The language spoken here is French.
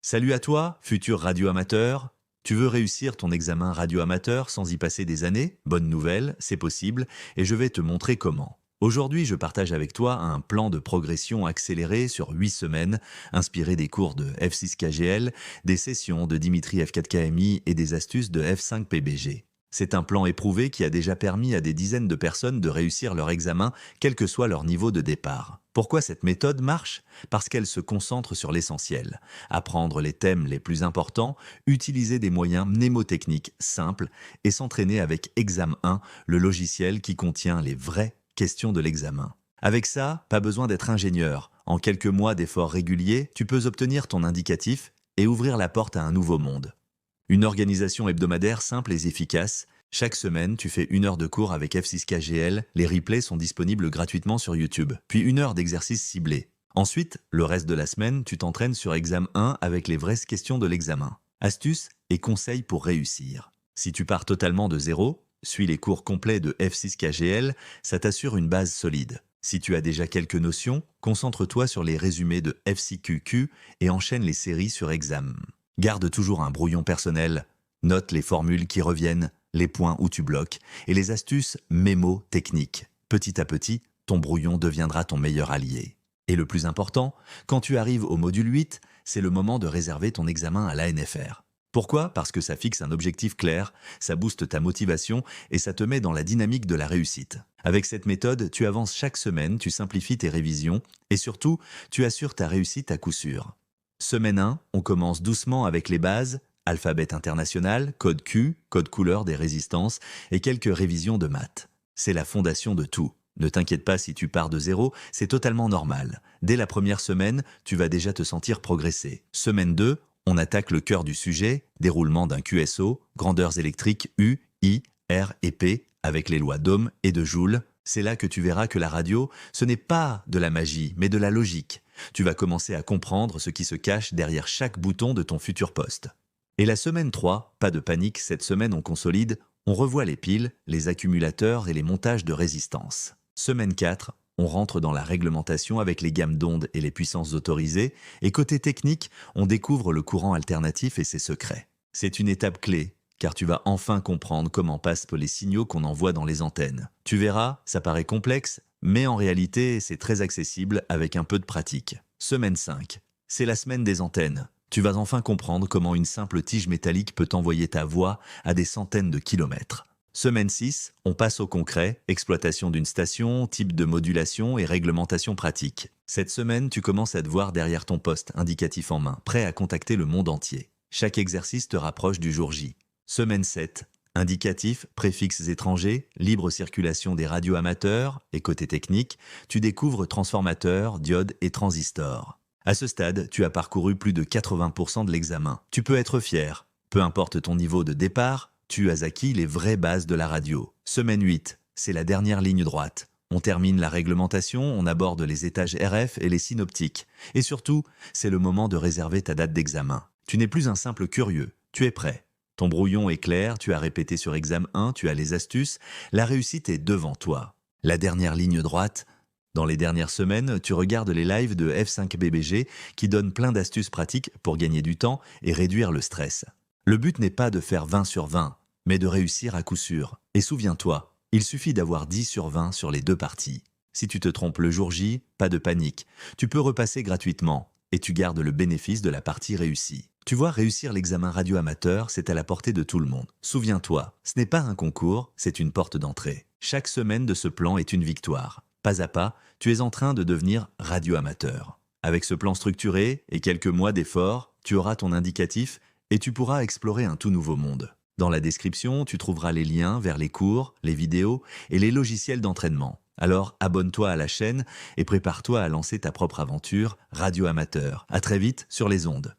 Salut à toi, futur radio-amateur. Tu veux réussir ton examen radio-amateur sans y passer des années? Bonne nouvelle, c'est possible, et je vais te montrer comment. Aujourd'hui, je partage avec toi un plan de progression accéléré sur 8 semaines, inspiré des cours de F6KGL, des sessions de Dimitri F4KMI et des astuces de F5PBG. C'est un plan éprouvé qui a déjà permis à des dizaines de personnes de réussir leur examen, quel que soit leur niveau de départ. Pourquoi cette méthode marche? Parce qu'elle se concentre sur l'essentiel. Apprendre les thèmes les plus importants, utiliser des moyens mnémotechniques simples et s'entraîner avec Exam 1, le logiciel qui contient les vraies questions de l'examen. Avec ça, pas besoin d'être ingénieur. En quelques mois d'efforts réguliers, tu peux obtenir ton indicatif et ouvrir la porte à un nouveau monde. Une organisation hebdomadaire simple et efficace. Chaque semaine, tu fais 1 heure de cours avec F6KGL, les replays sont disponibles gratuitement sur YouTube, puis 1 heure d'exercice ciblé. Ensuite, le reste de la semaine, tu t'entraînes sur Exam 1 avec les vraies questions de l'examen. Astuces et conseils pour réussir. Si tu pars totalement de zéro, suis les cours complets de F6KGL, ça t'assure une base solide. Si tu as déjà quelques notions, concentre-toi sur les résumés de FCQQ et enchaîne les séries sur Exam. Garde toujours un brouillon personnel, note les formules qui reviennent, les points où tu bloques et les astuces mémo techniques. Petit à petit, ton brouillon deviendra ton meilleur allié. Et le plus important, quand tu arrives au module 8, c'est le moment de réserver ton examen à l'ANFR. Pourquoi? Parce que ça fixe un objectif clair, ça booste ta motivation et ça te met dans la dynamique de la réussite. Avec cette méthode, tu avances chaque semaine, tu simplifies tes révisions et surtout, tu assures ta réussite à coup sûr. Semaine 1, on commence doucement avec les bases, alphabet international, code Q, code couleur des résistances et quelques révisions de maths. C'est la fondation de tout. Ne t'inquiète pas si tu pars de zéro, c'est totalement normal. Dès la première semaine, tu vas déjà te sentir progresser. Semaine 2, on attaque le cœur du sujet, déroulement d'un QSO, grandeurs électriques U, I, R et P, avec les lois d'Ohm et de Joule. C'est là que tu verras que la radio, ce n'est pas de la magie, mais de la logique. Tu vas commencer à comprendre ce qui se cache derrière chaque bouton de ton futur poste. Et la semaine 3, pas de panique, cette semaine on consolide, on revoit les piles, les accumulateurs et les montages de résistance. Semaine 4, on rentre dans la réglementation avec les gammes d'ondes et les puissances autorisées, et côté technique, on découvre le courant alternatif et ses secrets. C'est une étape clé, car tu vas enfin comprendre comment passent les signaux qu'on envoie dans les antennes. Tu verras, ça paraît complexe, mais en réalité, c'est très accessible avec un peu de pratique. Semaine 5, c'est la semaine des antennes. Tu vas enfin comprendre comment une simple tige métallique peut envoyer ta voix à des centaines de kilomètres. Semaine 6, on passe au concret, exploitation d'une station, type de modulation et réglementation pratique. Cette semaine, tu commences à te voir derrière ton poste, indicatif en main, prêt à contacter le monde entier. Chaque exercice te rapproche du jour J. Semaine 7, indicatif, préfixes étrangers, libre circulation des radios amateurs et côté technique, tu découvres transformateurs, diodes et transistors. À ce stade, tu as parcouru plus de 80% de l'examen. Tu peux être fier. Peu importe ton niveau de départ, tu as acquis les vraies bases de la radio. Semaine 8, c'est la dernière ligne droite. On termine la réglementation, on aborde les étages RF et les synoptiques. Et surtout, c'est le moment de réserver ta date d'examen. Tu n'es plus un simple curieux, tu es prêt. Ton brouillon est clair, tu as répété sur Exam 1, tu as les astuces, la réussite est devant toi. La dernière ligne droite. Dans les dernières semaines, tu regardes les lives de F5BBG qui donnent plein d'astuces pratiques pour gagner du temps et réduire le stress. Le but n'est pas de faire 20 sur 20, mais de réussir à coup sûr. Et souviens-toi, il suffit d'avoir 10 sur 20 sur les 2 parties. Si tu te trompes le jour J, pas de panique. Tu peux repasser gratuitement et tu gardes le bénéfice de la partie réussie. Tu vois, réussir l'examen radio amateur, c'est à la portée de tout le monde. Souviens-toi, ce n'est pas un concours, c'est une porte d'entrée. Chaque semaine de ce plan est une victoire. Pas à pas, tu es en train de devenir radio-amateur. Avec ce plan structuré et quelques mois d'efforts, tu auras ton indicatif et tu pourras explorer un tout nouveau monde. Dans la description, tu trouveras les liens vers les cours, les vidéos et les logiciels d'entraînement. Alors abonne-toi à la chaîne et prépare-toi à lancer ta propre aventure radio-amateur. À très vite sur les ondes.